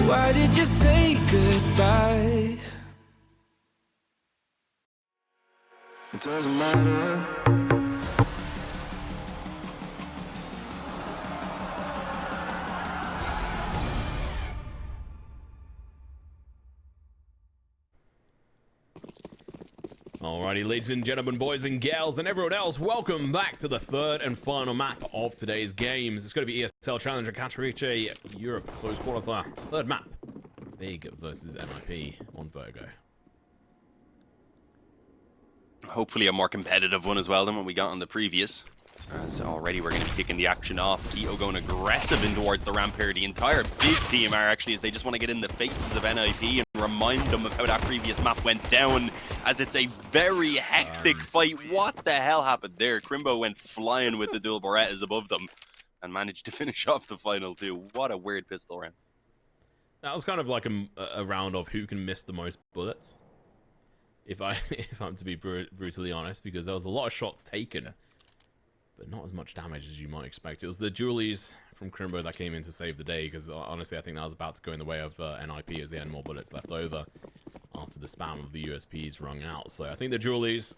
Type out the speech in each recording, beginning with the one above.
Why did you say goodbye? It doesn't matter. Alrighty, ladies and gentlemen, boys and gals, and everyone else, welcome back to the third and final map of today's games. It's going to be ESL Challenger Katowice Europe Close Qualifier. Third map, Big versus NiP on Vertigo. Hopefully a more competitive one as well than what we got on the previous. As already we're going to be kicking the action off. Keto going aggressive in towards the ramp here. The entire big team are actually, as they just want to get in the faces of NiP and remind them of how that previous map went down, as it's a very hectic fight. What the hell happened there? Crimbo went flying with the dual Berettas above them and managed to finish off the final two. What a weird pistol round. That was kind of like a round of who can miss the most bullets, if I'm to be brutally honest, because there was a lot of shots taken, but not as much damage as you might expect. It was the dualies from Crimbo that came in to save the day, because honestly I think that was about to go in the way of NiP, as they had more bullets left over after the spam of the USPs rung out. So I think the dualies,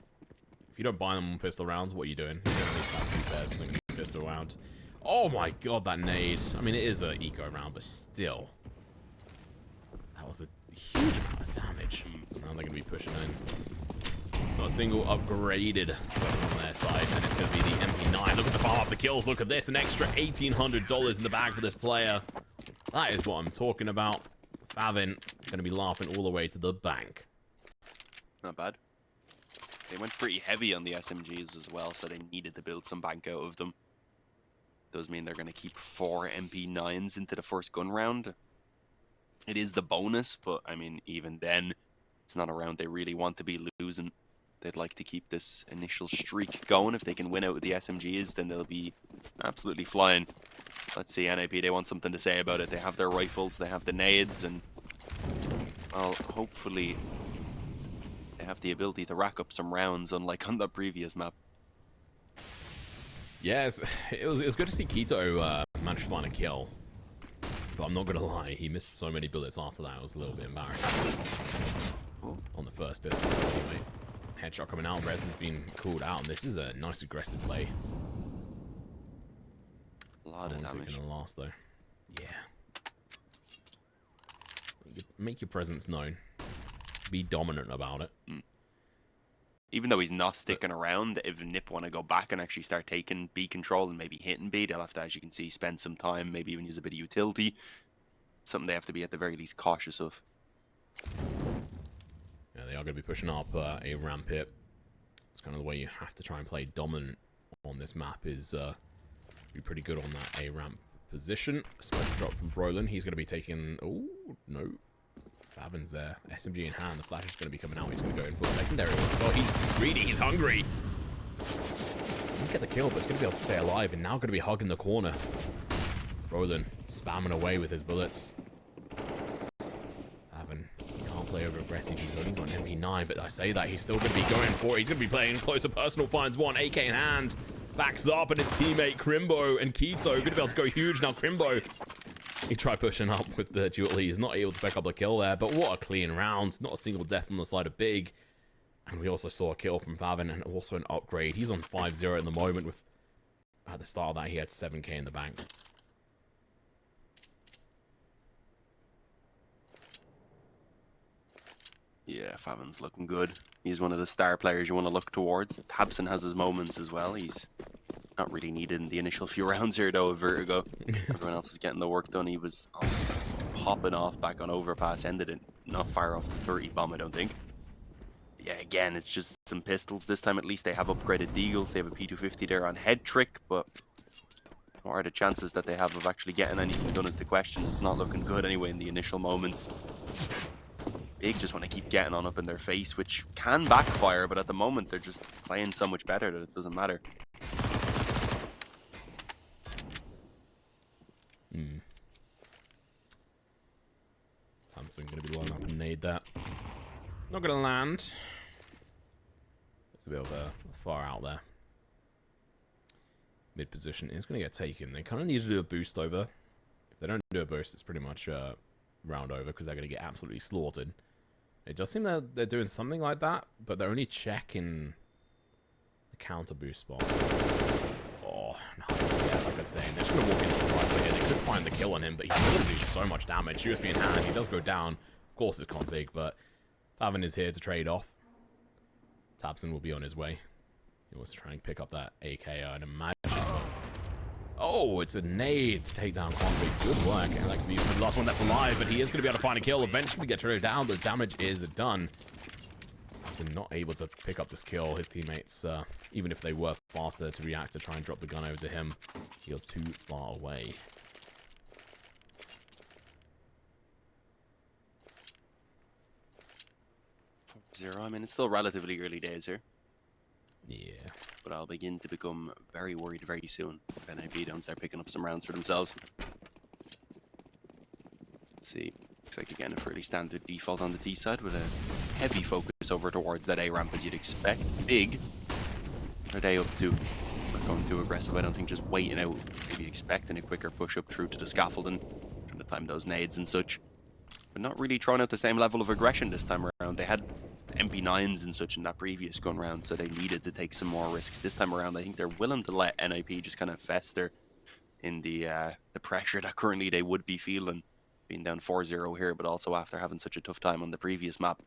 if you don't buy them on pistol rounds, what are you doing? You're going to miss that 2 pairs and then pistol round. Oh my god, that nade. I mean, it is an eco round, but still. That was a huge amount of damage. Now they're going to be pushing in. Not a single upgraded weapon on their side, and it's going to be the MP9. Look at the farm up the kills. Look at this, an extra $1,800 in the bag for this player. That is what I'm talking about. faveN going to be laughing all the way to the bank. Not bad. They went pretty heavy on the SMGs as well, so they needed to build some bank out of them. Does mean they're going to keep 4 MP9s into the first gun round. It is the bonus, but I mean, even then, it's not a round they really want to be losing. They'd like to keep this initial streak going. If they can win out with the SMGs, then they'll be absolutely flying. Let's see, NiP, they want something to say about it. They have their rifles, they have the nades, and well, hopefully they have the ability to rack up some rounds, unlike on the previous map. Yes, it was good to see Keto manage to find a kill. But I'm not going to lie, he missed so many bullets after that. It was a little bit embarrassing. On the first pistol, anyway. Headshot coming out, Rez has been called out, and this is a nice aggressive play. A lot of damage. Gonna last though. Yeah. Make your presence known. Be dominant about it. Even though he's not sticking around, if NiP want to go back and actually start taking B control and maybe hitting B, they'll have to, as you can see, spend some time, maybe even use a bit of utility. Something they have to be at the very least cautious of. Yeah, they are going to be pushing up a ramp hit. It's kind of the way you have to try and play dominant on this map, is be pretty good on that A ramp position. Smoke drop from Brolin. He's going to be taking... Oh, no. faveN's there. SMG in hand. The flash is going to be coming out. He's going to go in for a secondary one. Oh, he's greedy. He's hungry. Didn't get the kill, but he's going to be able to stay alive, and now going to be hugging the corner. Brolin spamming away with his bullets. faveN can't play over aggressive. He's only got an MP9, but I say that he's still going to be going for it. He's going to be playing closer personal. Finds one. AK in hand. Backs up, and his teammate Crimbo and Keto going to be able to go huge. Now Crimbo, he tried pushing up with the dual. He's not able to pick up a kill there, but what a clean round. Not a single death on the side of Big. And we also saw a kill from faveN and also an upgrade. He's on 5-0 in the moment. With at the start of that, he had 7k in the bank. Yeah, faveN's looking good. He's one of the star players you want to look towards. tabseN has his moments as well. He's not really needed in the initial few rounds here, though, with Vertigo. Everyone else is getting the work done. He was popping off back on overpass. Ended it not far off the 30 bomb, I don't think. Yeah, again, it's just some pistols. This time, at least, they have upgraded deagles. They have a P250 there on head trick, but what are the chances that they have of actually getting anything done is the question. It's not looking good anyway in the initial moments. Big just want to keep getting on up in their face, which can backfire, but at the moment they're just playing so much better that it doesn't matter. tabseN going to be lining up and nade that. Not going to land. It's a bit of a far out there. Mid position is going to get taken. They kind of need to do a boost over. If they don't do a boost, it's pretty much round over because they're going to get absolutely slaughtered. It does seem that they're doing something like that, but they're only checking the counter boost spot. Oh, no, yeah, like I was saying, they're just going to walk into the right here. They could find the kill on him, but he's going to do so much damage. USB in hand, he does go down. Of course it's config, but faveN is here to trade off. tabseN will be on his way. He wants to try and pick up that AK, I'd imagine. Oh, it's a nade to take down config. Good work. Alex B is the last one left alive, but he is going to be able to find a kill. Eventually get traded down. The damage is done. tabseN not able to pick up this kill. His teammates, even if they were faster to react to try and drop the gun over to him, he was too far away. Zero. I mean, it's still relatively early days here, Yeah. but I'll begin to become very worried very soon if NiP don't start picking up some rounds for themselves. Let's see. Looks like, again, a fairly standard default on the T side with a heavy focus over towards that A ramp as you'd expect. Big. What are they up to? Not going too aggressive, I don't think, just waiting out, maybe expecting a quicker push up through to the scaffolding, trying to time those nades and such. But not really throwing out the same level of aggression this time around. They had MP9s and such in that previous gun round, so they needed to take some more risks. This time around, I think they're willing to let NiP just kind of fester in the pressure that currently they would be feeling, being down 4-0 here, but also after having such a tough time on the previous map.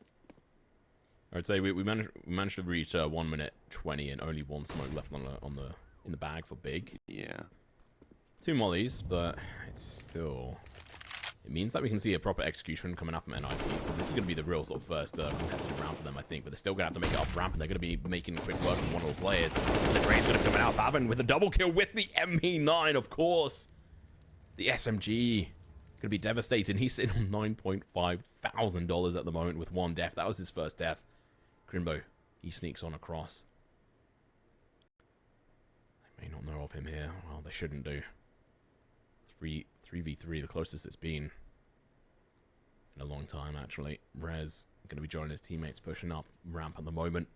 I'd say we managed to reach 1 minute 20 and only one smoke left in the bag for big. Yeah. 2 mollies, but it's still. It means that we can see a proper execution coming out from NiP, so this is going to be the real sort of first competitive round for them, I think, but they're still going to have to make it up ramp, and they're going to be making quick work with one of the players. And the train's going to come out, faveN with a double kill with the MP9, of course. The SMG. Going to be devastating. He's sitting on $9.5 thousand at the moment with 1 death. That was his first death. Crimbo, he sneaks on across. They may not know of him here. Well, they shouldn't do. 3v3, the closest it's been in a long time, actually. Rez going to be joining his teammates, pushing up ramp at the moment.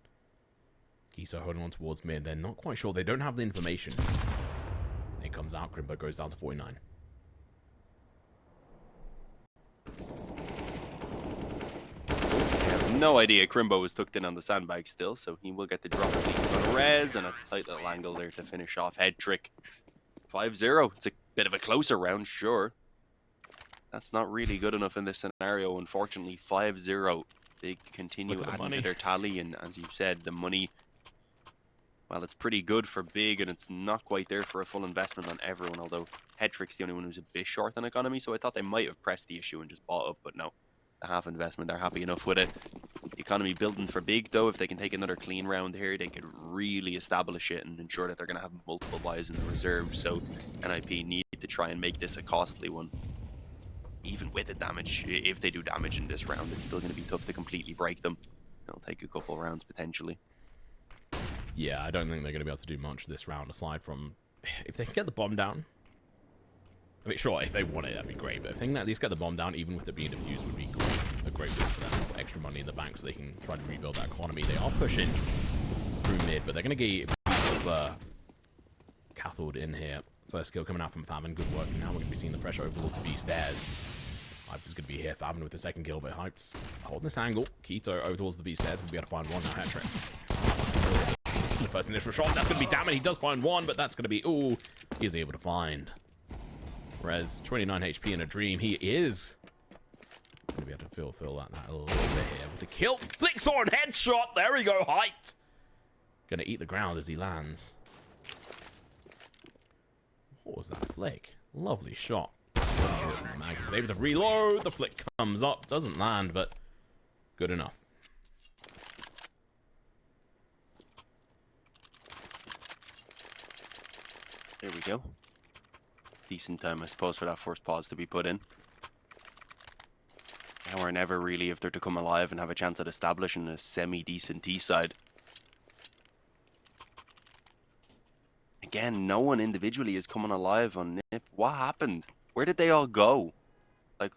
Gito holding on towards mid. They're not quite sure. They don't have the information. It comes out. Crimbo goes down to 49. I have no idea Crimbo was tucked in on the sandbag still, so he will get the drop at least on Rez, and a tight little angle there to finish off head trick. 5-0. It's a bit of a closer round, sure. That's not really good enough in this scenario, unfortunately. 5-0. They continue adding to their tally, and as you said, the money, well, it's pretty good for big, and it's not quite there for a full investment on everyone, although Headtrick's the only one who's a bit short on economy, so I thought they might have pressed the issue and just bought up, but no. A half investment, they're happy enough with it. The economy building for big, though. If they can take another clean round here, they could really establish it and ensure that they're going to have multiple buys in the reserve. So NiP need to try and make this a costly one. Even with the damage, if they do damage in this round, it's still going to be tough to completely break them. It'll take a couple rounds potentially. Yeah, I don't think they're going to be able to do much this round aside from if they can get the bomb down. I mean, sure, if they want it, that'd be great. But if they can at least get the bomb down, even with it being defused, would be great. A great win for them. Put extra money in the bank so they can try to rebuild that economy. They are pushing through mid, but they're going to get sort of cattled in here. First kill coming out from faveN. Good work. Now we're going to be seeing the pressure over towards the B stairs. Hyped is going to be here. faveN with the second kill, but Hyped's holding this angle. Keto over towards the B stairs. We'll be able to find one now. Hat trick. This is the first initial shot. That's going to be damn it. He does find one, but that's going to be. Ooh, he is able to find. Rez, 29 HP in a dream. He is going to be able to fill that a little bit here with the kill. Flicks on headshot. There we go. Height. Going to eat the ground as he lands. What was that flick? Lovely shot. He's able to reload. The flick comes up. Doesn't land, but good enough. There we go. Decent time, I suppose, for that first pause to be put in. Now or never, really, if they're to come alive and have a chance at establishing a semi-decent T side. Again, no one individually is coming alive on NiP. What happened? Where did they all go? Like,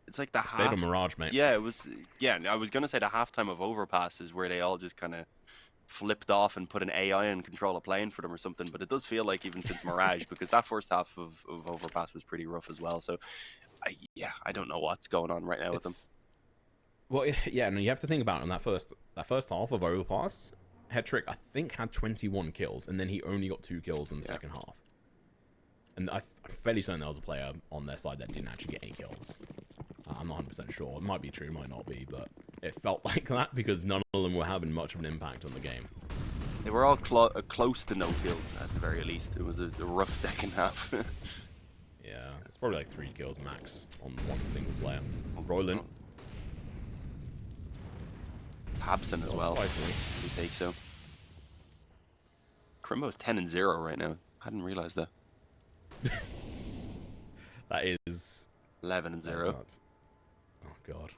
it's like the half... Stayed on Mirage, mate. Yeah, it was... Yeah, I was going to say the halftime of Overpass is where they all just kind of flipped off and put an AI in control of playing for them or something, but it does feel like even since Mirage, because that first half of Overpass was pretty rough as well. So, I don't know what's going on right now with them. Well, yeah, and you have to think about it. In that first half of Overpass, Hetrick, I think, had 21 kills, and then he only got 2 kills in the second half. And I'm fairly certain there was a player on their side that didn't actually get any kills. I'm not 100% sure. It might be true, might not be, but it felt like that because none of them were having much of an impact on the game. They were all close to no kills at the very least. It was a rough second half. Yeah, it's probably like 3 kills max on one single player. Roland. faveN as well. You think so? Crimbo's 10-0 right now. I hadn't realized that. That is 11-0. Oh god.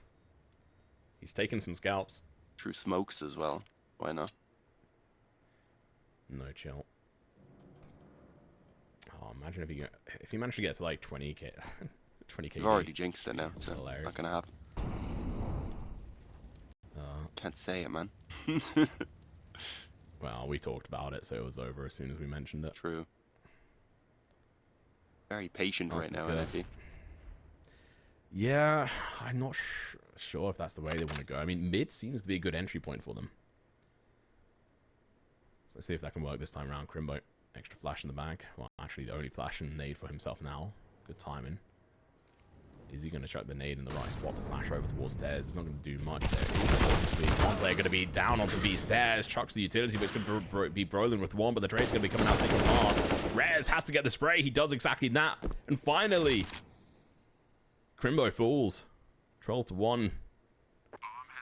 He's taken some scalps. True smokes as well. Why not? No chill. Oh, imagine if he managed to get to like 20k. 20k. You've already jinxed it now, so hilarious. not gonna happen. Can't say it, man. Well, we talked about it, so it was over as soon as we mentioned it. True. Very patient right now, NiP. Yeah, I'm not sure if that's the way they want to go. I mean, mid seems to be a good entry point for them. So let's see if that can work this time around. Crimbo, extra flash in the bag. Well, actually, the only flash and nade for himself now. Good timing. Is he going to chuck the nade in the right spot? The flash over towards stairs. It's not going to do much there. Obviously, one player going to be down onto B stairs. Chucks the utility, but it's going to be Brolin with one, but the trade's going to be coming out thick and fast. Rez has to get the spray. He does exactly that. And finally, Crimbo falls. Troll to 1.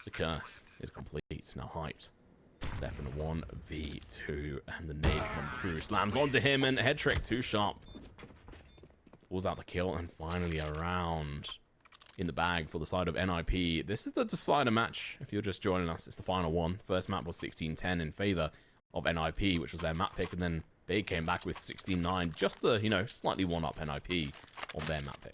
The curse is complete. Now hyped. Left in a 1v2. And the nade comes through. Slams onto him and head trick too sharp. Pulls out the kill and finally a round in the bag for the side of NiP. This is the decider match. If you're just joining us, it's the final one. First map was 16-10 in favor of NiP, which was their map pick. And then Big came back with 16-9. Just to, you know, slightly one-up NiP on their map pick.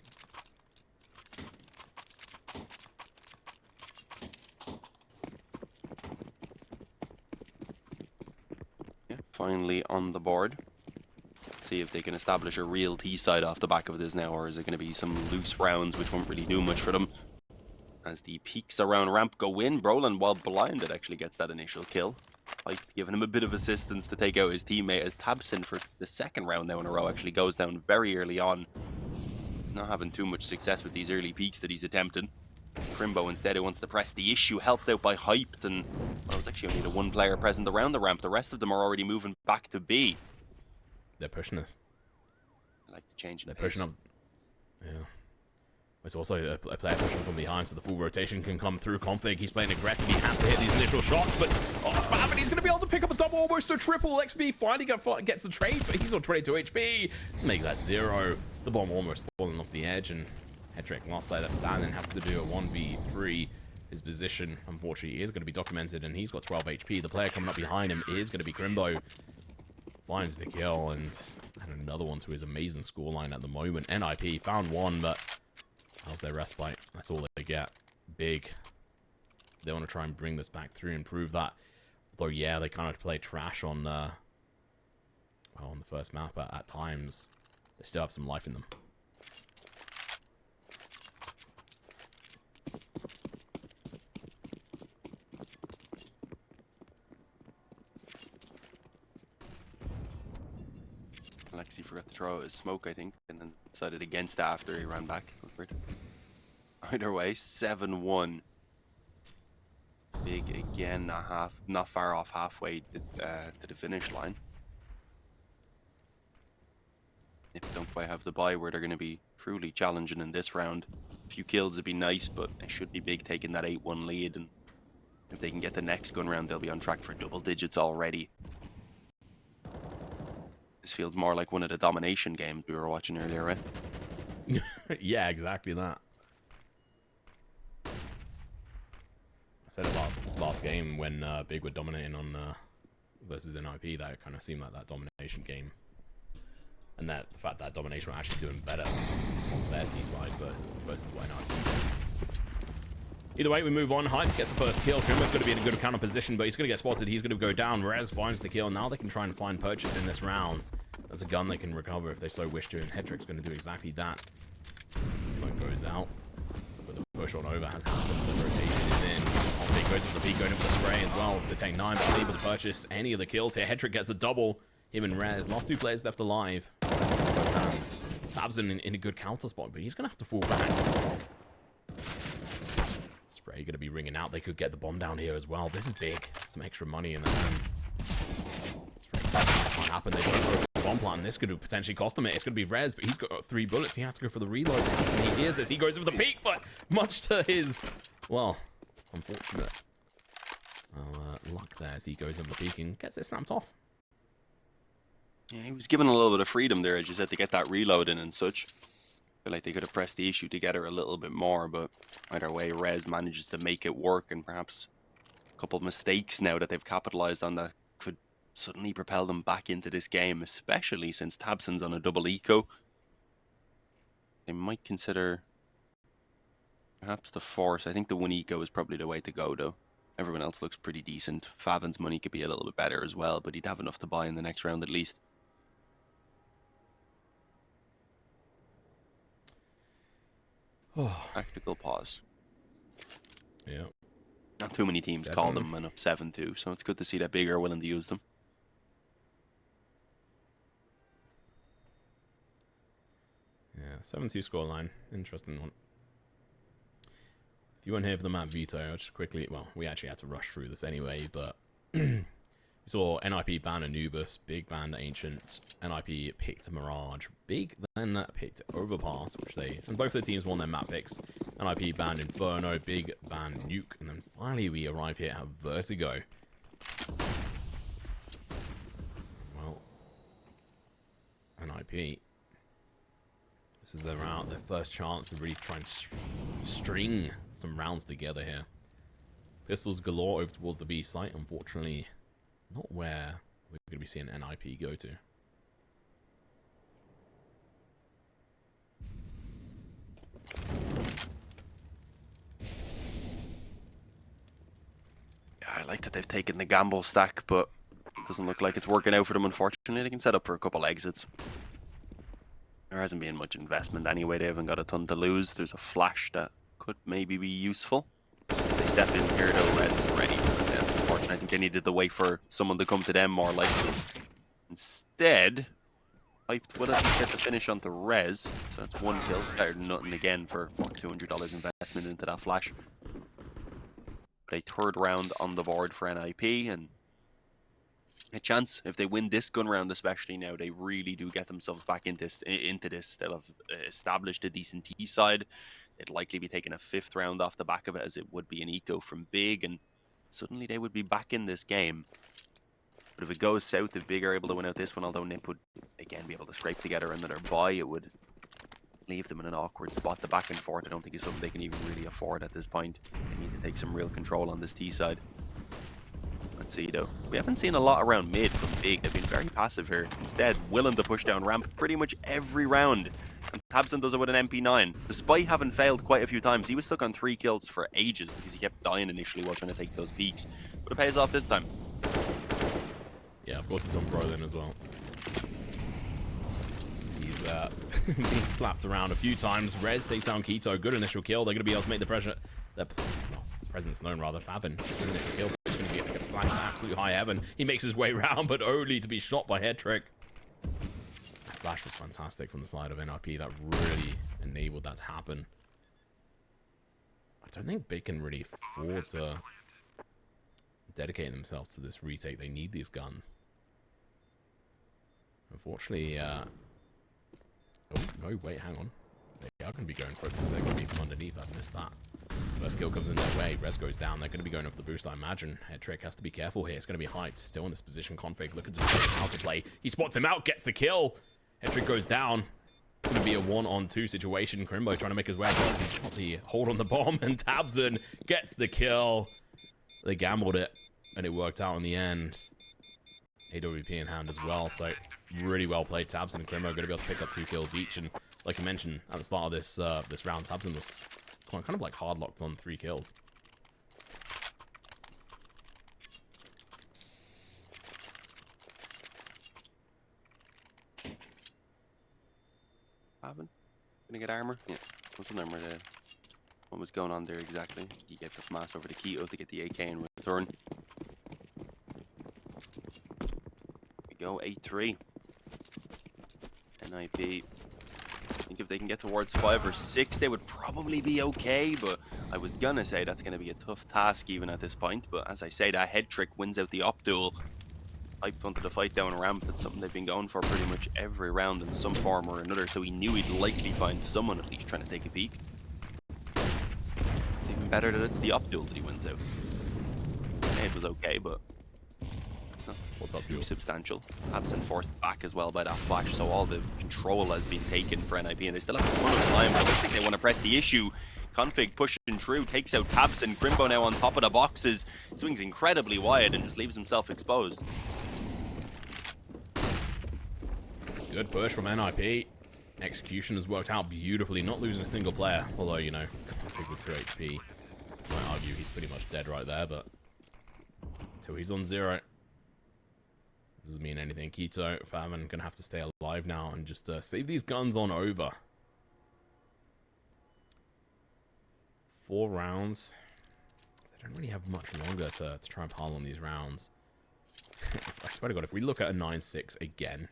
Finally on the board. See if they can establish a real T side off the back of this now, or is it going to be some loose rounds which won't really do much for them? As the peaks around ramp go in, Brolin, while blinded, actually gets that initial kill. Like giving him a bit of assistance to take out his teammate, as faveN for the second round now in a row actually goes down very early on. He's not having too much success with these early peaks that he's attempting. It's Crimbo instead who wants to press the issue, helped out by Hyped, and well, it's actually only the one player present around the ramp. The rest of them are already moving back to B. They're pushing this. I like the change in They're pace. pushing up. Yeah. It's also a player pushing from behind, so the full rotation can come through. Config, he's playing aggressive. He has to hit these initial shots, but faveN, he's going to be able to pick up a double, almost a triple. XP finally gets the trade, but he's on 22 HP. Make that 0. The bomb almost falling off the edge, and Hetrick, last player that's standing, has to do a 1v3. His position, unfortunately, is going to be documented, and he's got 12 HP. The player coming up behind him is going to be Crimbo. Finds the kill, and another one to his amazing scoreline at the moment. NiP found one, but how's their respite? That's all they get. Big. They want to try and bring this back through and prove that. Although, yeah, they kind of play trash on the first map, but at times they still have some life in them. Alexi forgot to throw out his smoke, I think, and then decided against it after he ran back. Either way, 7-1. Big again, not far off halfway to the finish line. If they don't quite have the buy where they're going to be truly challenging in this round. A few kills would be nice, but it should be Big taking that 8-1 lead, and if they can get the next gun round, they'll be on track for double digits already. This feels more like one of the domination games we were watching earlier, right? Yeah, exactly that. I said it last game when Big were dominating on versus NiP, that kind of seemed like that domination game. And that the fact that domination were actually doing better on their T side, but versus what NiP. Either way, we move on. Hype gets the first kill. Kuma's going to be in a good counter position, but he's going to get spotted. He's going to go down. Rez finds the kill. Now they can try and find purchase in this round. That's a gun they can recover if they so wish to, and Hedrick's going to do exactly that. Smoke goes out, but the push on over has happened. The rotation is in. He goes for the peak, going in for the spray as well. The Tank 9, but unable to purchase any of the kills here. Hedrick gets the double. Him and Rez. Last 2 players left alive. faveN in a good counter spot, but he's going to have to fall back. Spray going to be ringing out. They could get the bomb down here as well. This is big. Some extra money in their hands. Spray can't happen. They don't go for the bomb plant. This could potentially cost them it. It's going to be Rez, but he's got 3 bullets. He has to go for the reload. And he hears this. He goes for the peak, but much to his, well, unfortunate luck there as he goes over the peak and gets it snapped off. Yeah, he was given a little bit of freedom there, as you said, to get that reload in and such. I feel like they could have pressed the issue together a little bit more, but either way, Rez manages to make it work, and perhaps a couple of mistakes now that they've capitalized on that could suddenly propel them back into this game, especially since faveN's on a double eco. They might consider perhaps the force. I think the 1 eco is probably the way to go, though. Everyone else looks pretty decent. faveN's money could be a little bit better as well, but he'd have enough to buy in the next round at least. Tactical pause. Yeah. Not too many teams call them an up 7-2, so it's good to see that Big are willing to use them. Yeah, 7-2 scoreline. Interesting one. If you weren't here for the map veto, I'll just quickly... Well, we actually had to rush through this anyway, but... we saw NiP ban Anubis, Big banned Ancient, NiP picked Mirage, Big then picked Overpass, which they... And both the teams won their map picks. NiP banned Inferno, Big banned Nuke, and then finally we arrive here at Vertigo. Well... NiP... This is their round, their first chance to really try and string some rounds together here. Pistols galore over towards the B site. Unfortunately, not where we're going to be seeing NiP go to. Yeah, I like that they've taken the gamble stack, but it doesn't look like it's working out for them, unfortunately. They can set up for a couple exits. There hasn't been much investment anyway. They haven't got a ton to lose. There's a flash that could maybe be useful. They step in here though, Rez is ready. Unfortunately, I think they needed to wait for someone to come to them more likely. Instead, Hyped would at least get the finish onto Rez. So that's 1 kill. It's better than nothing again for what, $200 investment into that flash. But a 3rd round on the board for NiP, and a chance, if they win this gun round especially now, they really do get themselves back into this. They'll have established a decent T side. They'd likely be taking a 5th round off the back of it, as it would be an eco from Big, and suddenly they would be back in this game. But if it goes south, if Big are able to win out this one, although NiP would again be able to scrape together another buy, it would leave them in an awkward spot. The back and forth I don't think is something they can even really afford at this point. They need to take some real control on this T side. Let's see though. We haven't seen a lot around mid from Big. They've been very passive here. Instead, willing to push down ramp pretty much every round. And faveN does it with an MP9. Despite having failed quite a few times, he was stuck on 3 kills for ages because he kept dying initially while trying to take those peaks. But it pays off this time. Yeah, of course it's on Pro then as well. He's been slapped around a few times. Rez takes down Keto. Good initial kill. They're going to be able to make the pressure... presence known rather, faveN. Good initial kill. He's going to get flanked to absolute high heaven. He makes his way round, but only to be shot by Hedrick. That flash was fantastic from the side of NiP. That really enabled that to happen. I don't think Big can really afford to dedicate themselves to this retake. They need these guns. Unfortunately, oh, no, wait, hang on. They are going to be going for it because they're going to be from underneath. I've missed that. First kill comes in their way. Rez goes down. They're going to be going up the boost, I imagine. Hedrick has to be careful here. It's going to be hyped. Still in this position. Config looking to figure out how to play. He spots him out, gets the kill. Hedrick goes down. It's going to be a 1-on-2 situation. Crimbo trying to make his way across. He's got the hold on the bomb, and faveN gets the kill. They gambled it, and it worked out in the end. AWP in hand as well, so really well played. faveN and Crimbo are going to be able to pick up 2 kills each, and like I mentioned at the start of this this round, faveN was kind of like hard locked on 3 kills. faveN gonna get armor? Yeah, both of them were dead. What was going on there exactly? You get the FAMAS over to Keto to get the AK in return. We go 8-3. NiP. I think if they can get towards 5 or 6, they would probably be okay, but I was gonna say that's gonna be a tough task even at this point. But as I say, that head trick wins out the op duel. Hyped wanted to fight down ramp. That's something they've been going for pretty much every round in some form or another, so he knew he'd likely find someone at least trying to take a peek. It's even better that it's the op duel that he wins out. Yeah, it was okay, but What's up, too dude? substantial. faveN forced back as well by that flash, so all the control has been taken for NiP, and they still have a ton of time. I don't think they want to press the issue. Config pushing through, takes out faveN. Grimbo now on top of the boxes, swings incredibly wide and just leaves himself exposed. Good push from NiP. Execution has worked out beautifully, not losing a single player. Although, you know, Config with 2 HP. Might argue he's pretty much dead right there, but until he's on 0. Doesn't mean anything. Keto, faveN gonna have to stay alive now and just save these guns on over. 4 rounds. They don't really have much longer to try and pile on these rounds. I swear to God, if we look at a 9-6 again,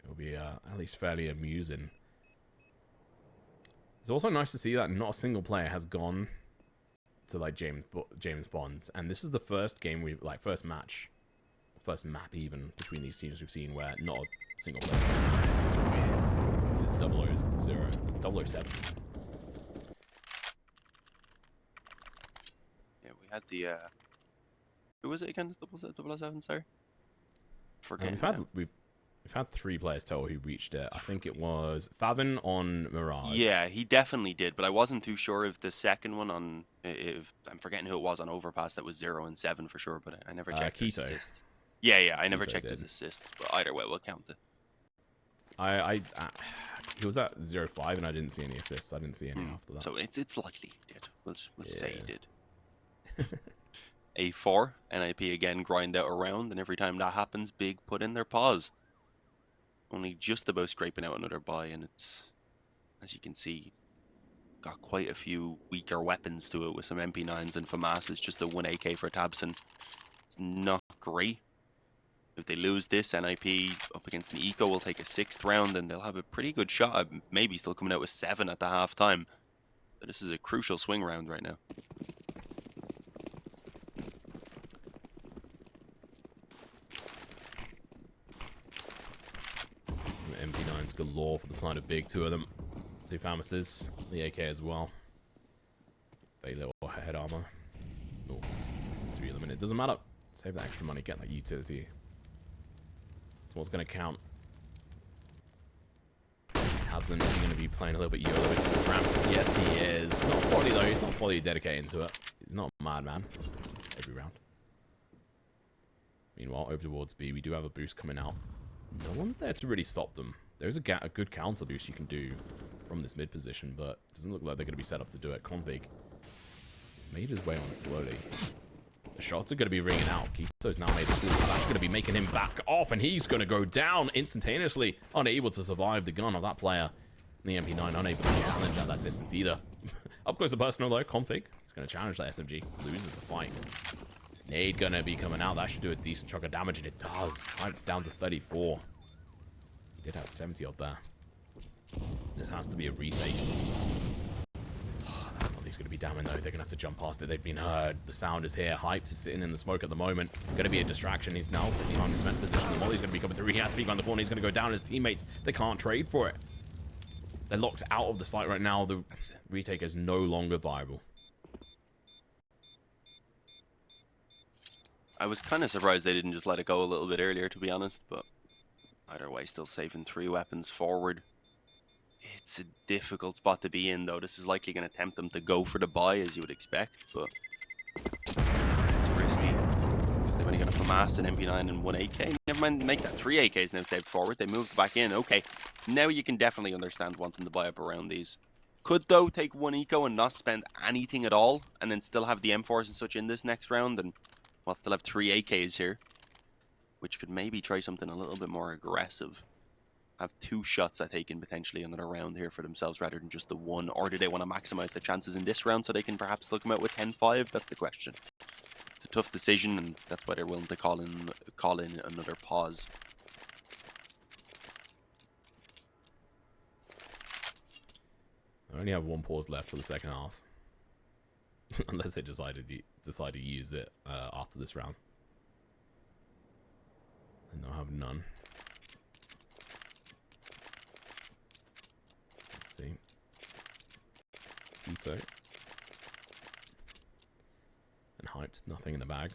it'll be at least fairly amusing. It's also nice to see that not a single player has gone to like James Bond, and this is the first game we've first match, first map even between these teams we've seen where not a single player. It's 007. Yeah, we had the who was it again? 007, sorry. Forgetting. We've had 3 players total who reached it. I think it was faveN on Mirage. Yeah, he definitely did, but I wasn't too sure if the second one on, if I'm forgetting who it was on Overpass, that was 0 and 7 for sure, but I never checked his Keto. assists. Yeah, I never Keto checked did. his assists, but either way, we'll count it. He was at 0-5 and I didn't see any assists. I didn't see any after that. So it's likely he did. We'll say he did. Yeah. A4, NiP again grind out a round, and every time that happens, Big put in their paws. Only just about scraping out another buy, and it's, as you can see, got quite a few weaker weapons to it with some MP9s and FAMAS. It's just a 1 AK for faveN. It's not great. If they lose this, NiP up against the Eco will take a 6th round, and they'll have a pretty good shot at maybe still coming out with 7 at the half time. But this is a crucial swing round right now. MP9s galore for the side of Big, 2 of them. 2 FAMASes, the AK as well. Very little head armor. Oh, less than 3 of them, and it doesn't matter. Save that extra money, get that utility. That's what's going to count. faveN, is he going to be playing a little bit YOLO into the ramp? Yes, he is. Not fully, though. He's not fully dedicated to it. He's not a madman every round. Meanwhile, over towards B, we do have a boost coming out. No one's there to really stop them. There's a good counter boost you can do from this mid position, but it doesn't look like they're going to be set up to do it. Config made his way on slowly. The shots are going to be ringing out. Kito's now made a cool. That's going to be making him back off, and he's going to go down instantaneously, unable to survive the gun of that player. The MP9 unable to challenge at that distance either. Up close and personal though, Config is going to challenge that SMG. Loses the fight. Nade going to be coming out. That should do a decent chunk of damage, and it does. It's down to 34. He did have 70 up there. This has to be a retake. He's going to be damning though. They're going to have to jump past it. They've been heard. The sound is here. Hyped is sitting in the smoke at the moment. Going to be a distraction. He's now sitting on his vent position. The Molly's going to be coming through. He has to be on the corner. He's going to go down. His teammates, they can't trade for it. They're locked out of the site right now. The retake is no longer viable. I was kind of surprised they didn't just let it go a little bit earlier, to be honest, but either way, still saving 3 weapons forward. It's a difficult spot to be in, though. This is likely going to tempt them to go for the buy, as you would expect, but it's risky, because they've only got a FAMAS, an MP9, and 1 AK. Never mind, make that 3 AKs now saved forward. They moved back in. Okay, now you can definitely understand wanting to buy up around these. Could, though, take 1 eco and not spend anything at all, and then still have the M4s and such in this next round, and we'll still have 3 AKs here, which could maybe try something a little bit more aggressive. have 2 shots, I think, in potentially another round here for themselves rather than just the one? Or do they want to maximize their chances in this round so they can perhaps still come out with 10-5? That's the question. It's a tough decision, and that's why they're willing to call in another pause. I only have 1 pause left for the second half. Unless they decide to use it after this round. And they'll have none. Let's see. Keto. And hyped. Nothing in the bag.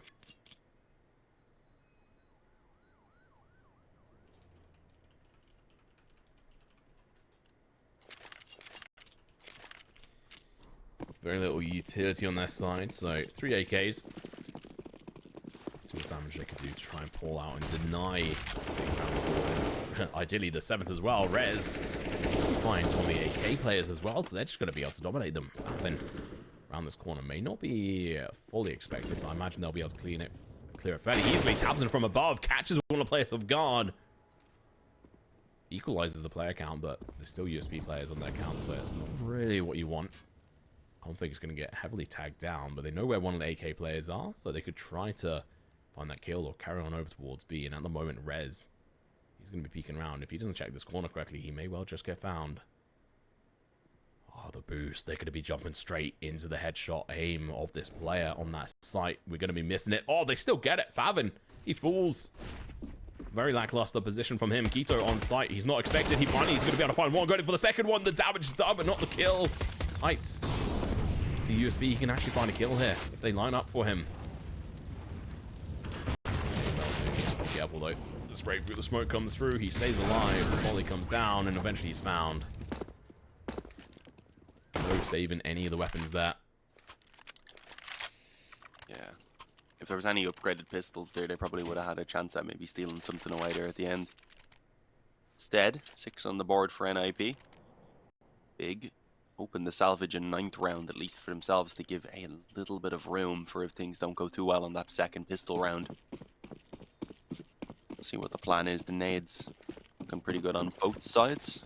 Very little utility on their side, so 3 AKs. See what damage they could do to try and pull out and deny ideally the 7th as well. Rez finds one of the AK players as well, so they're just going to be able to dominate them. Then around this corner may not be fully expected, but I imagine they'll be able to clear it fairly easily. tabseN from above, catches one of the players off guard. Equalizes the player count, but there's still USB players on their count, so it's not really what you want. Config is going to get heavily tagged down, but they know where one of the AK players are, so they could try to find that kill or carry on over towards B. And at the moment, Rez, he's going to be peeking around. If he doesn't check this corner correctly, he may well just get found. Oh, the boost. They're going to be jumping straight into the headshot aim of this player on that site. We're going to be missing it. Oh, they still get it. faveN, he falls. Very lackluster position from him. Keto on site. He's not expected. He's going to be able to find one. Going for the second one. The damage is done, but not the kill. Hyped. The USB, he can actually find a kill here if they line up for him. Be careful though. The spray through the smoke comes through. He stays alive. The volley comes down, and eventually he's found. No saving any of the weapons there. Yeah. If there was any upgraded pistols there, they probably would have had a chance at maybe stealing something away there at the end. Instead, 6 on the board for NiP. Big. Hoping the salvage in 9th round, at least for themselves, to give a little bit of room for if things don't go too well on that second pistol round. Let's see what the plan is. The nades looking pretty good on both sides.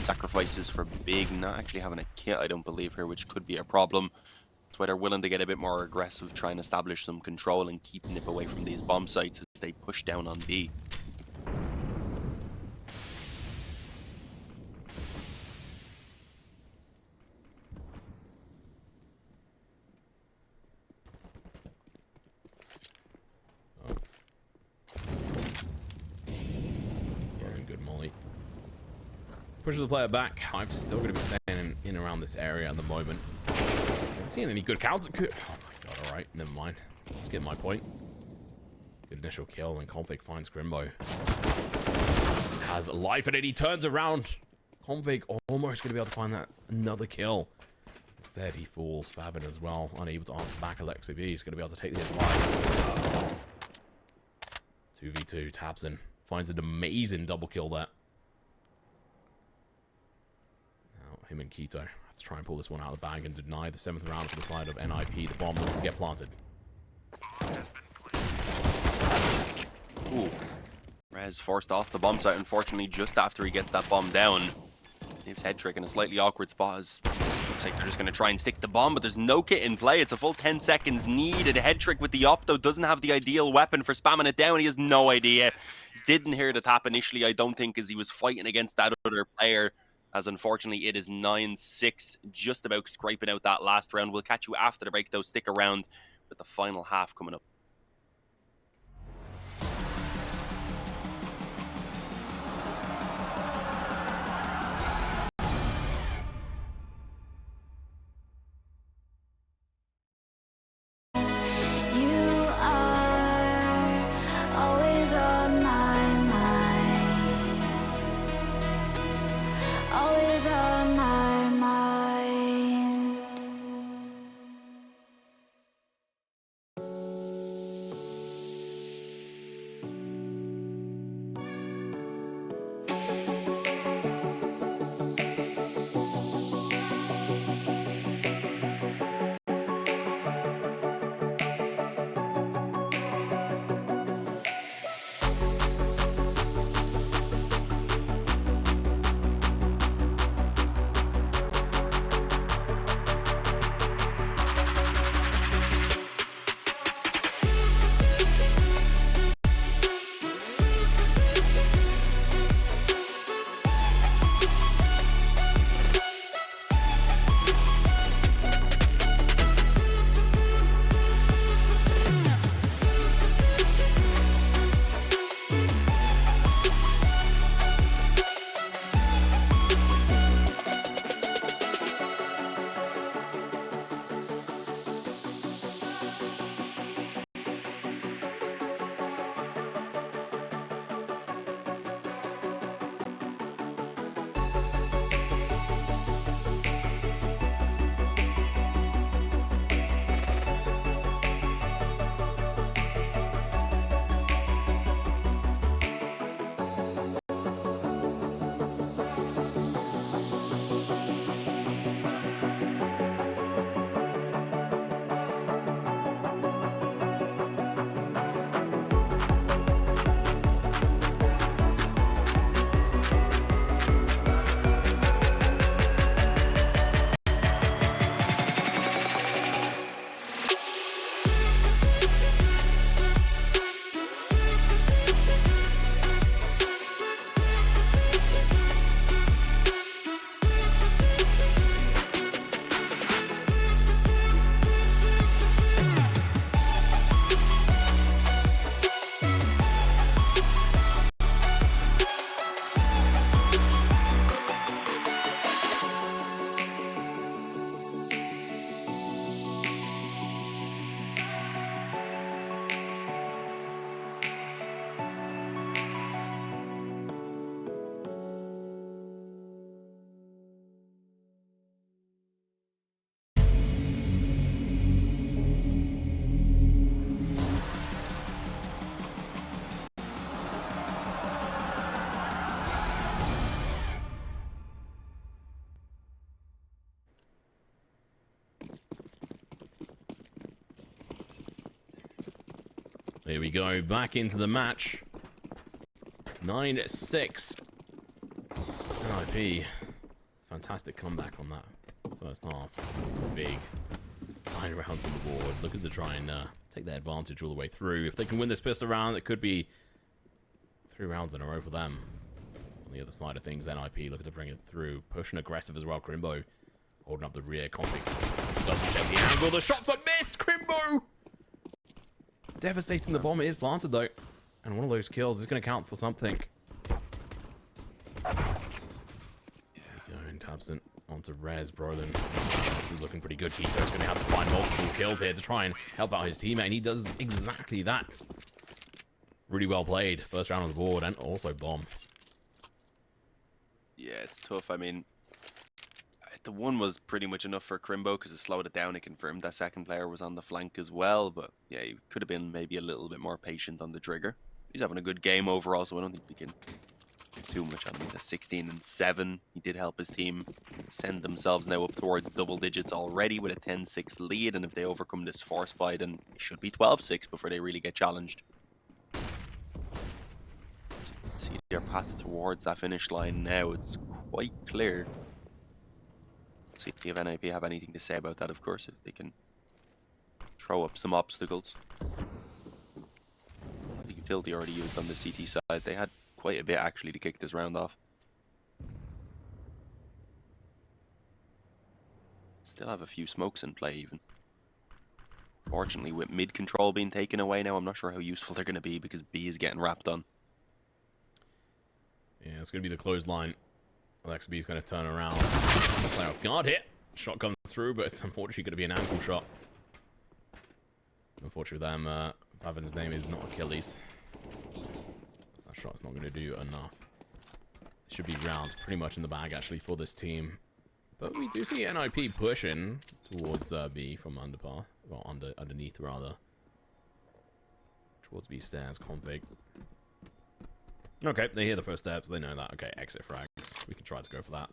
Sacrifices for Big not actually having a kit, I don't believe, here, which could be a problem. That's why they're willing to get a bit more aggressive, try and establish some control and keep NiP away from these bomb sites as they push down on B. Pushes the player back. Hyped is still going to be staying in around this area at the moment. Not seeing any good counter. Oh my god, alright, never mind. Let's get my point. Good initial kill, and Config finds Grimbo. Has life, and then he turns around. Config almost going to be able to find that another kill. Instead, he falls. faveN as well, unable to answer back. Alexi B is going to be able to take the advice. 2v2, tabseN finds an amazing double kill there. Him and Keto have to try and pull this one out of the bag and deny the 7th round for the side of NiP. The bomb looks to get planted. Ooh. Rez forced off the bomb site, unfortunately, just after he gets that bomb down. Dave's head trick in a slightly awkward spot as looks like they're just going to try and stick the bomb, but there's no kit in play. It's a full 10 seconds needed. Head trick with the Opto doesn't have the ideal weapon for spamming it down. He has no idea. Didn't hear the tap initially, I don't think, as he was fighting against that other player. As unfortunately, it is 9-6, just about scraping out that last round. We'll catch you after the break, though. Stick around with the final half coming up. Here we go, back into the match. 9-6. NiP. Fantastic comeback on that first half. Big. 9 rounds on the board. Looking to try and take that advantage all the way through. If they can win this pistol round, it could be 3 rounds in a row for them. On the other side of things, NiP looking to bring it through. Pushing aggressive as well. Crimbo holding up the rear. Config doesn't check the angle. The shots are missed. Crimbo! Devastating. The bomb is planted though. And one of those kills is going to count for something. Yeah. Going Tabson onto Rez, Brolin. This is looking pretty good. Keto's going to have to find multiple kills here to try and help out his teammate. And he does exactly that. Really well played. First round on the board and also bomb. Yeah, it's tough. I mean, the one was pretty much enough for Crimbo because it slowed it down. It confirmed that second player was on the flank as well. But yeah, he could have been maybe a little bit more patient on the trigger. He's having a good game overall, so I don't think we can do too much on him. The 16-7. He did help his team send themselves now up towards double digits already with a 10-6 lead. And if they overcome this force fight, then it should be 12-6 before they really get challenged. See their path towards that finish line now. It's quite clear. See if NiP have anything to say about that, of course, if they can throw up some obstacles. The utility already used on the CT side. They had quite a bit actually to kick this round off. Still have a few smokes in play even. Fortunately, with mid control being taken away now, I'm not sure how useful they're going to be because B is getting wrapped on. Yeah, it's going to be the clothesline. Alexa B is going to turn around. Play off guard hit. Shot comes through, but it's unfortunately going to be an ankle shot. Unfortunately for them, faveN's name is not Achilles. So that shot's not going to do enough. It should be rounds pretty much in the bag, actually, for this team. But we do see NiP pushing towards B from underpath. Well, underneath, rather. Towards B stairs, config. Okay, they hear the first steps. They know that. Okay, exit frags. We can try to go for that.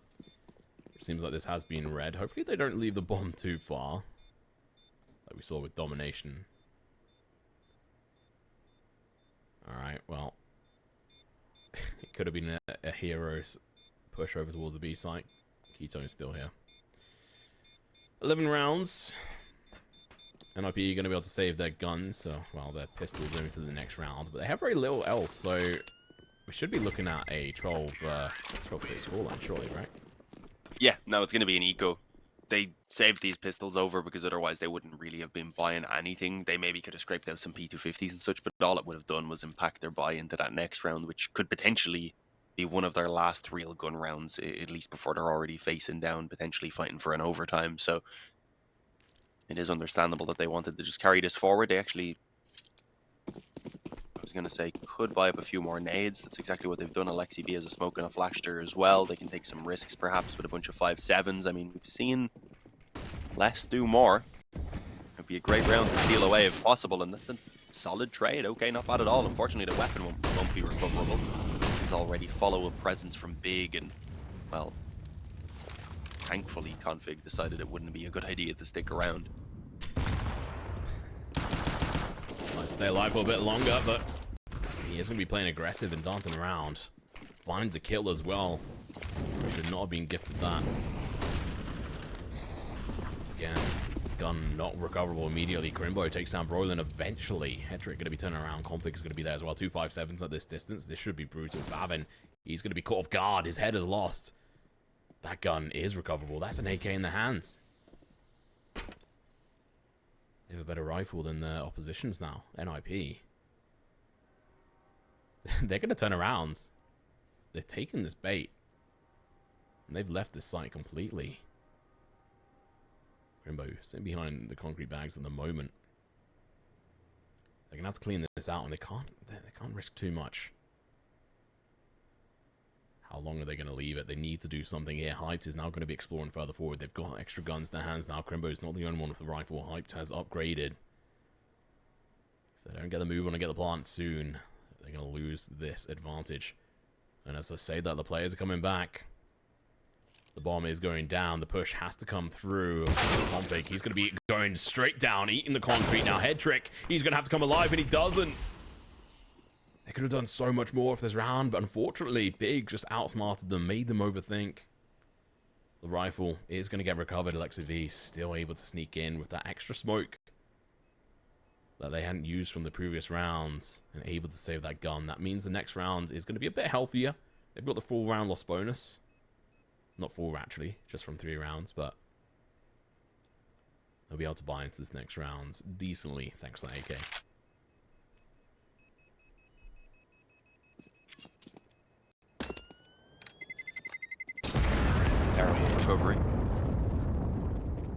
Seems like this has been read. Hopefully they don't leave the bomb too far. Like we saw with domination. Alright, well. It could have been a hero's push over towards the B site. Keto is still here. 11 rounds. NiP are going to be able to save their guns. So, well, their pistols into the next round. But they have very little else, so we should be looking at a 12-6 scoreline, surely, right? Yeah, no, it's going to be an eco. They saved these pistols over because otherwise they wouldn't really have been buying anything. They maybe could have scraped out some P250s and such, but all it would have done was impact their buy into that next round, which could potentially be one of their last real gun rounds, at least before they're already facing down, potentially fighting for an overtime. So it is understandable that they wanted to just carry this forward. They actually, I was going to say, could buy up a few more nades. That's exactly what they've done. Alexi B has a smoke and a flashter as well. They can take some risks, perhaps, with a bunch of 5.7s. I mean, we've seen less do more. It'd be a great round to steal away if possible, and that's a solid trade. Okay, not bad at all. Unfortunately, the weapon won't be recoverable. There's already follow-up presence from Big, and, well, thankfully, Config decided it wouldn't be a good idea to stick around. Might stay alive for a bit longer, but he is going to be playing aggressive and dancing around. Finds a kill as well. Should not have been gifted that. Again, gun not recoverable immediately. Crimbo takes down Brolin eventually. Hetrick going to be turning around. Config is going to be there as well. 2 5.7s at this distance. This should be brutal. faveN, he's going to be caught off guard. His head is lost. That gun is recoverable. That's an AK in the hands. They have a better rifle than their oppositions now. NiP. They're going to turn around. They've taken this bait. And they've left this site completely. Crimbo sitting behind the concrete bags at the moment. They're going to have to clean this out, and they can't risk too much. How long are they going to leave it? They need to do something here. Hyped is now going to be exploring further forward. They've got extra guns in their hands now. Crimbo is not the only one with the rifle. Hyped has upgraded. If they don't get the move on and get the plant soon, they're going to lose this advantage. And as I say that, the players are coming back. The bomb is going down. The push has to come through. Config, he's going to be going straight down, eating the concrete now. Head trick. He's going to have to come alive, and he doesn't. They could have done so much more for this round, but unfortunately, Big just outsmarted them, made them overthink. The rifle is going to get recovered. Alexa still able to sneak in with that extra smoke that they hadn't used from the previous rounds and able to save that gun. That means the next round is going to be a bit healthier. They've got the full round loss bonus. Not full, actually, just from 3 rounds, but they'll be able to buy into this next round decently thanks to the AK. Terrible recovery.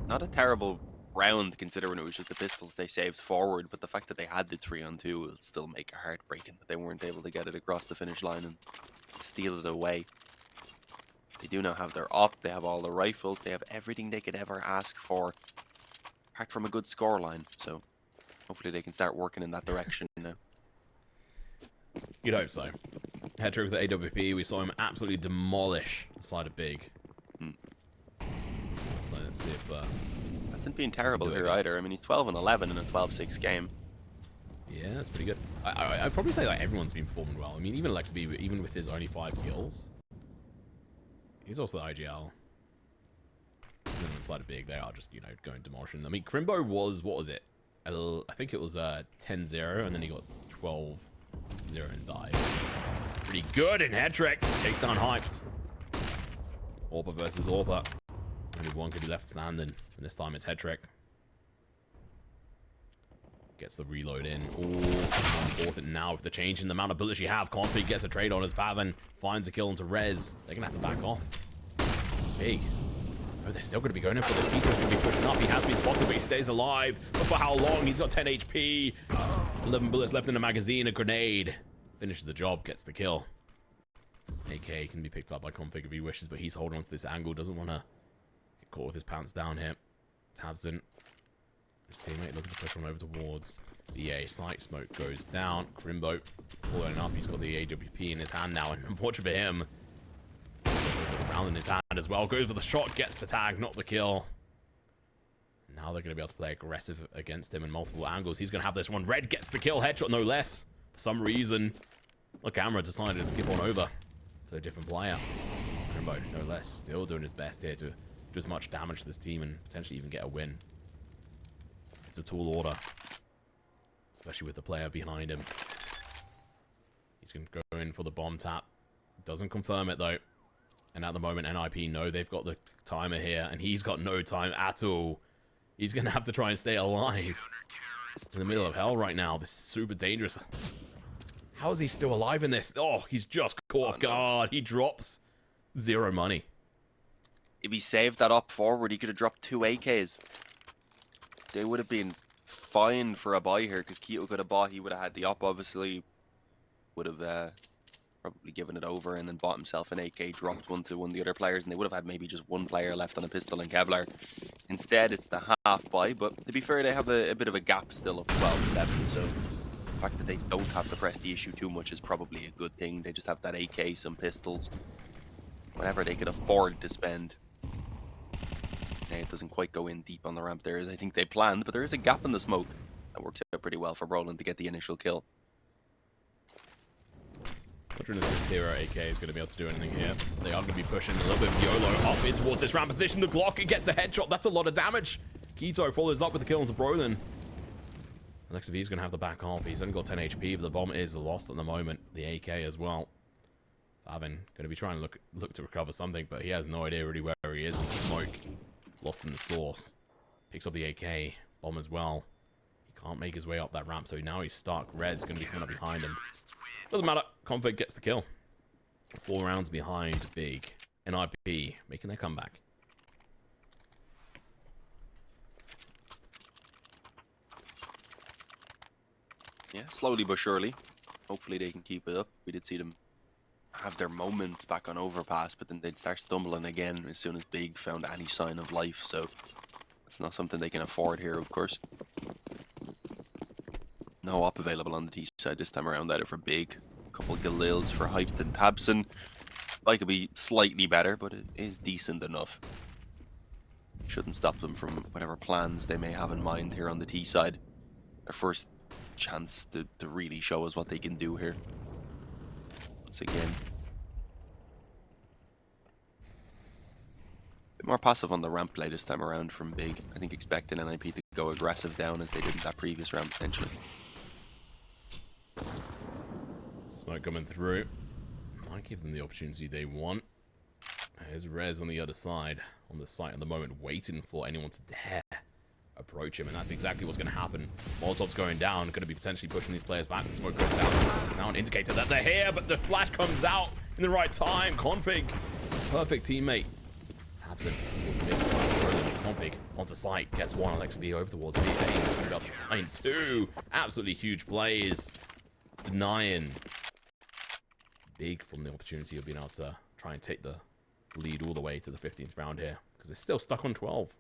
Not a terrible round considering it was just the pistols they saved forward, but the fact that they had the 3-on-2 will still make it heartbreaking that they weren't able to get it across the finish line and steal it away. They do now have their op, they have all the rifles, they have everything they could ever ask for, apart from a good scoreline, so hopefully they can start working in that direction now. You'd hope so. Head trick with the AWP, we saw him absolutely demolish the side of Big. So let's see if... Hasn't been terrible here either. I mean, he's 12-11 in a 12-6 game. Yeah, that's pretty good. I'd probably say like everyone's been performing well. I mean, even Alexa, even with his only 5 kills, he's also the IGL. And then inside of Big, they are just, you know, going demolishing. I mean, Crimbo was, what was it? I think it was 10-0, and then he got 12-0 and died. Pretty good in head trick. Takes down Hyped. Orpa versus Orpa. Only one could be left standing, and this time it's head trick. Gets the reload in. Oh, important now with the change in the amount of bullets you have. Config gets a trade on as faveN finds a kill into Rez. They're going to have to back off. Big. Oh, they're still going to be going in for this. He's going to be pushing up. He has been spotted, but he stays alive. But for how long? He's got 10 HP. 11 bullets left in the magazine. A grenade. Finishes the job. Gets the kill. AK can be picked up by Config if he wishes, but he's holding on to this angle. Doesn't want to get caught with his pants down here. Tabson. His teammate looking to push on over towards the A. Sight smoke goes down. Crimbo pulling up. He's got the AWP in his hand now, and unfortunately for him, he's got a round in his hand as well. Goes for the shot, gets the tag, not the kill. Now they're going to be able to play aggressive against him in multiple angles. He's going to have this one. Red gets the kill, headshot no less. For some reason, the camera decided to skip on over to a different player. Crimbo, no less, still doing his best here to do as much damage to this team and potentially even get a win. It's a tall order, especially with the player behind him. He's going to go in for the bomb tap. Doesn't confirm it though. And at the moment, NiP know they've got the timer here, and he's got no time at all. He's going to have to try and stay alive in the middle of hell right now. This is super dangerous. How is he still alive in this? Oh, he's just caught off guard. He drops 0 money. If he saved that up forward, he could have dropped 2 AKs. They would have been fine for a buy here, because Keto could have bought. He would have had the op, obviously. Would have probably given it over and then bought himself an AK, dropped one to one of the other players, and they would have had maybe just one player left on a pistol and Kevlar. Instead, it's the half buy, but to be fair, they have a bit of a gap still of 12-7, so the fact that they don't have to press the issue too much is probably a good thing. They just have that AK, some pistols, whatever they could afford to spend. It doesn't quite go in deep on the ramp there as I think they planned, but there is a gap in the smoke. That works out pretty well for Brolin to get the initial kill. Wondering if this hero AK is going to be able to do anything here. They are going to be pushing a little bit of YOLO up in towards this ramp position. The Glock, it gets a headshot. That's a lot of damage. Keto follows up with the kill into Brolin. Alexa V's going to have the back off. He's only got 10 HP, but the bomb is lost at the moment. The AK as well. faveN going to be trying to look to recover something, but he has no idea really where he is. Smoke lost in the source. Picks up the AK. Bomb as well. He can't make his way up that ramp, so now he's stuck. Red's going to be coming up behind him. Doesn't matter. Config gets the kill. 4 rounds behind Big. NiP making their comeback. Yeah, slowly but surely. Hopefully they can keep it up. We did see them have their moments back on Overpass, but then they'd start stumbling again as soon as Big found any sign of life, so it's not something they can afford here, of course. No op available on the T side this time around, either for Big. A couple Galils for Hyped and Tabson. Like could be slightly better, but it is decent enough. Shouldn't stop them from whatever plans they may have in mind here on the T side. Their first chance to really show us what they can do here. Once again. Bit more passive on the ramp play this time around from Big. I think expecting NiP to go aggressive down as they did in that previous round potentially. Smoke coming through. Might give them the opportunity they want. There's Rez on the other side, on the site at the moment, waiting for anyone to dare approach him, and that's exactly what's going to happen. Molotov's going down, going to be potentially pushing these players back. The smoke goes down. It's now an indicator that they're here, but the flash comes out in the right time. Config, perfect teammate. Taps it towards mid. Config onto site, gets one. Alex B over towards B. Put it up behind two. Absolutely huge plays. Denying Big from the opportunity of being able to try and take the lead all the way to the 15th round here, because they're still stuck on 12.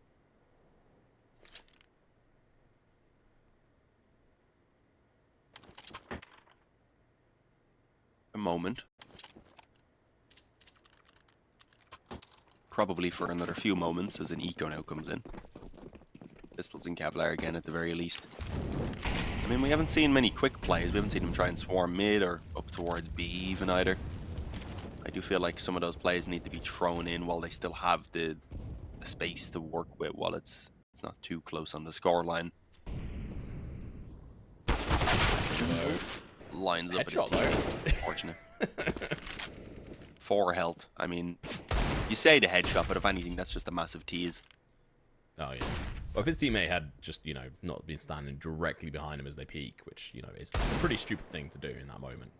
A moment. Probably for another few moments as an eco now comes in. Pistols and Kevlar again at the very least. I mean, we haven't seen many quick plays. We haven't seen them try and swarm mid or up towards B even either. I do feel like some of those plays need to be thrown in while they still have the space to work with, while it's not too close on the scoreline. Lines up at his team. Unfortunate. 4 health. I mean, you say the headshot, but if anything, that's just a massive tease. Oh, yeah. Well, if his teammate had just, you know, not been standing directly behind him as they peek, which, you know, is a pretty stupid thing to do in that moment.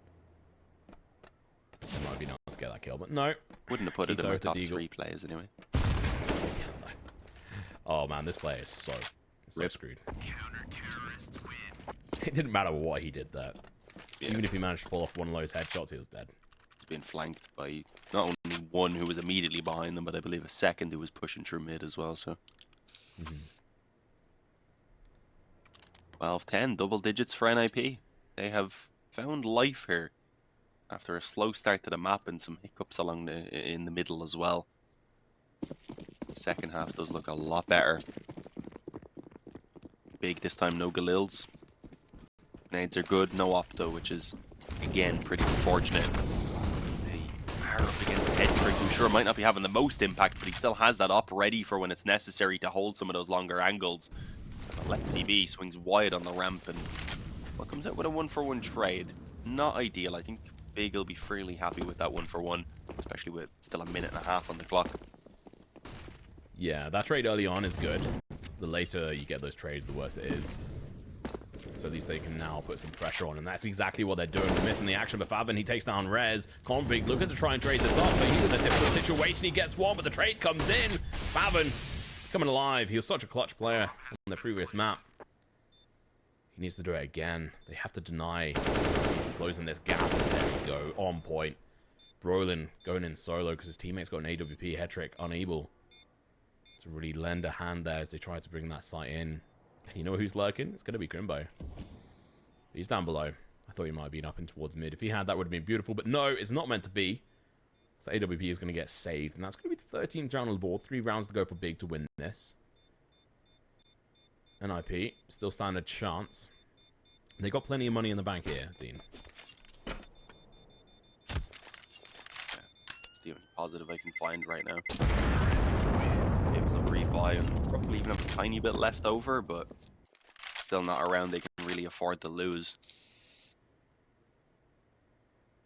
They might have been able to get that kill, but no. Wouldn't have put it in my top 3 players anyway. Yeah, no. Oh, man, this player is so screwed. It didn't matter what he did there. Yeah. Even if he managed to pull off one of those headshots, he was dead. He's being flanked by not only one who was immediately behind them, but I believe a second who was pushing through mid as well, so... 12-10, double digits for NiP. They have found life here after a slow start to the map and some hiccups along in the middle as well. The second half does look a lot better. Big this time, no Galils. Nades are good, no Opto, which is again pretty unfortunate. They are up against Headtrick, who sure might not be having the most impact, but he still has that op ready for when it's necessary to hold some of those longer angles. Lexi B swings wide on the ramp and well, comes out with a 1-for-1 trade. Not ideal. I think Big will be fairly happy with that 1-for-1, especially with still a minute and a half on the clock. Yeah, that trade early on is good. The later you get those trades, the worse it is. So at least they can now put some pressure on, and that's exactly what they're doing. We're missing the action, but faveN, he takes down Rez. Config looking to try and trade this up, but he's in a difficult situation. He gets one, but the trade comes in. faveN coming alive. He was such a clutch player on the previous map. He needs to do it again. They have to deny closing this gap. There we go. On point. Brolin going in solo because his teammate's got an AWP head trick. Unable to really lend a hand there as they try to bring that site in. And you know who's lurking? It's going to be Crimbo. He's down below. I thought he might have been up in towards mid. If he had, that would have been beautiful. But no, it's not meant to be. So AWP is going to get saved. And that's going to be the 13th round on the board. 3 rounds to go for Big to win this. NiP still stand a chance. They got plenty of money in the bank here, Dean. Yeah, it's the only positive I can find right now. Able to rebuy and probably even have a tiny bit left over, but still not around they can really afford to lose.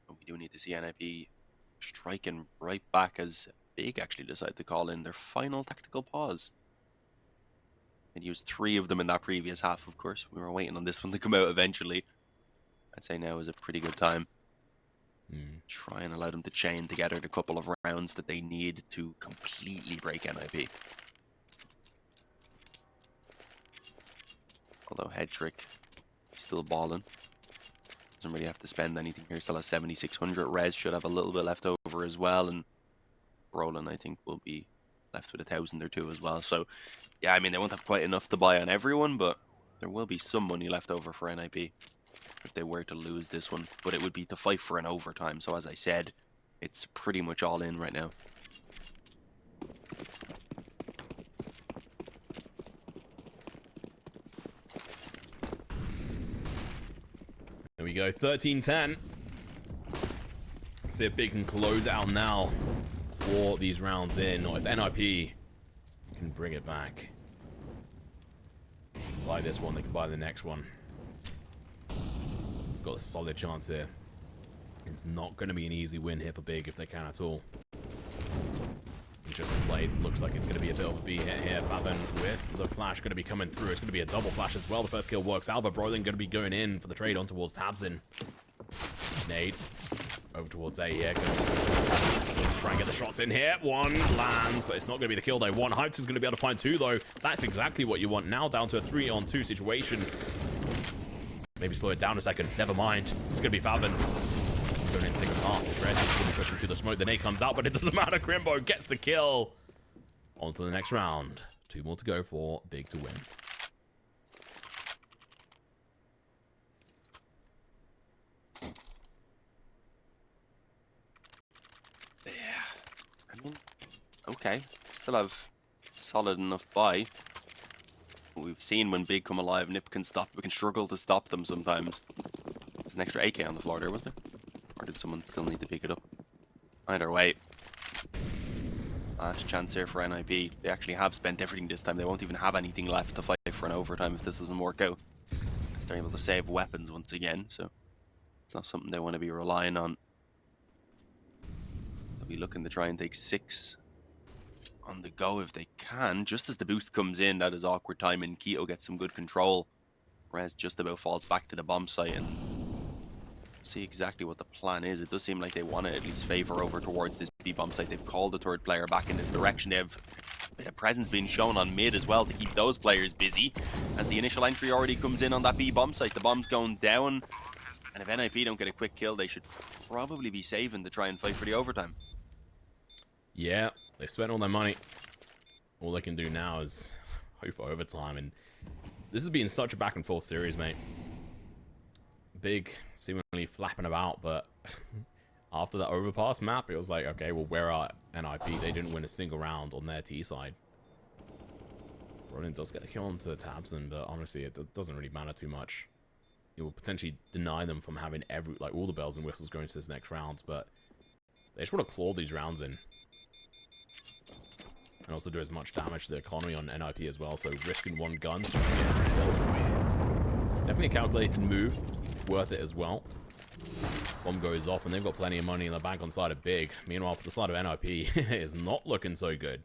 But we do need to see NiP striking right back as Big actually decide to call in their final tactical pause. And used 3 of them in that previous half, of course. We were waiting on this one to come out eventually. I'd say now is a pretty good time. Try and allow them to chain together the couple of rounds that they need to completely break NiP. Although Headtrick still balling. Doesn't really have to spend anything here. Still has 7,600. Rez should have a little bit left over as well. And Brolin, I think, will be left with 1,000 or 2 as well. So, yeah, I mean, they won't have quite enough to buy on everyone, but there will be some money left over for NiP if they were to lose this one. But it would be to fight for an overtime. So, as I said, it's pretty much all in right now. go. 13-10. See if Big can close it out now for these rounds in, or if NiP can bring it back. Buy this one, they can buy the next one. They've got a solid chance here. It's not going to be an easy win here for Big if they can at all. And just the plays, it looks like it's going to be a bit of a beat here. faveN with the flash going to be coming through. It's going to be a double flash as well. The first kill works out, but Brolin going to be going in for the trade on towards faveN. Nade over towards A here. Try and get the shots in here. One lands, but it's not going to be the kill they want. Hypes is going to be able to find two, though. That's exactly what you want. Now down to a 3-on-2 situation. Maybe slow it down a second. Never mind. It's going to be faveN. Don't even think of pass. It's Red. He's going to be pushing through the smoke. The nade comes out, but it doesn't matter. Crimbo gets the kill. On to the next round. 2 more to go for Big to win. Okay, still have solid enough buy. We've seen when Big come alive, NiP can stop. We can struggle to stop them sometimes. There's an extra AK on the floor there, was there? Or did someone still need to pick it up? Either way, last chance here for NiP. They actually have spent everything this time. They won't even have anything left to fight for an overtime if this doesn't work out. They're able to save weapons once again, so it's not something they want to be relying on. They'll be looking to try and take 6 on the go if they can. Just as the boost comes in, that is awkward timing. Keto gets some good control. Rez just about falls back to the bomb site, and see exactly what the plan is. It does seem like they want to at least favor over towards this B bomb site. They've called the third player back in this direction. They have a bit of presence being shown on mid as well to keep those players busy, as the initial entry already comes in on that B bomb site. The bomb's going down, and if NiP don't get a quick kill, they should probably be saving to try and fight for the overtime. Yeah, they've spent all their money. All they can do now is hope for overtime, and this has been such a back and forth series, mate. Big seemingly flapping about, but after that overpass map, it was like, okay, well, where are NiP? They didn't win a single round on their T side. Ronin does get the kill onto faveN, but honestly, it doesn't really matter too much. It will potentially deny them from having all the bells and whistles going to this next round, but they just want to claw these rounds in. And also do as much damage to the economy on NiP as well, so risking one gun to get some kills. Definitely a calculated move. Worth it as well. Bomb goes off, and they've got plenty of money in the bank on side of Big. Meanwhile, for the side of NiP, it is not looking so good.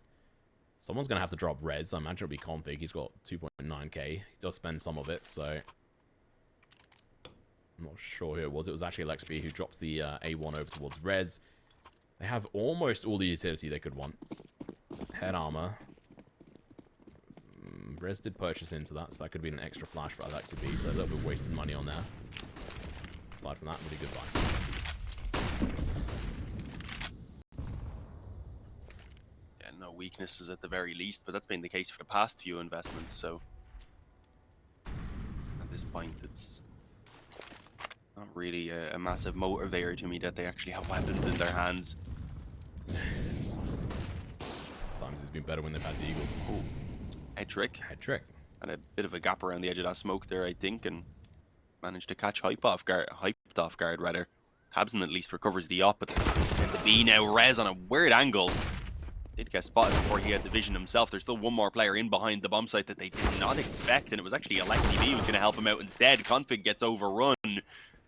Someone's going to have to drop Reds. I imagine it'll be Config. He's got 2.9k. He does spend some of it, so I'm not sure who it was. It was actually LexB who drops the A1 over towards Reds. They have almost all the utility they could want. Head armor. Rez did purchase into that, so that could be an extra flash for LexB, so a little bit wasted money on there. Aside from that, really good buy. Yeah, no weaknesses at the very least, but that's been the case for the past few investments, so at this point it's not really a massive motivator to me that they actually have weapons in their hands. Sometimes it's been better when they've had the Eagles. Ooh. Head trick. Head trick. And a bit of a gap around the edge of that smoke there, I think, and managed to catch hyped off guard, rather. faveN at least recovers the op, but the B now. Rez on a weird angle. Did get spotted before he had the vision himself. There's still one more player in behind the bomb site that they did not expect, and it was actually Alexi B who's going to help him out instead. Config gets overrun.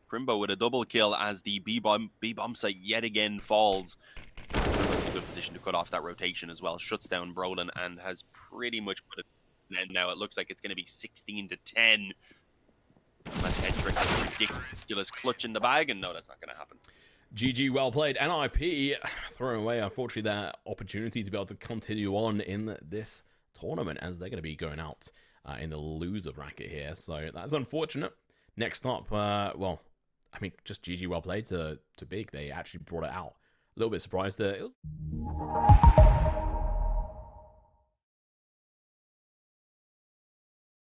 Crimbo with a double kill as the B bomb site yet again falls. A good position to cut off that rotation as well. Shuts down Brolin and has pretty much put it an end now. It looks like it's going to be 16-10. Unless Head Trick has a ridiculous clutch in the bag, and no, that's not going to happen. GG, well played. NiP throwing away, unfortunately, their opportunity to be able to continue on in this tournament, as they're going to be going out in the loser bracket here. So that's unfortunate. Next up, well, I mean, just GG, well played to Big. They actually brought it out. A little bit surprised that it was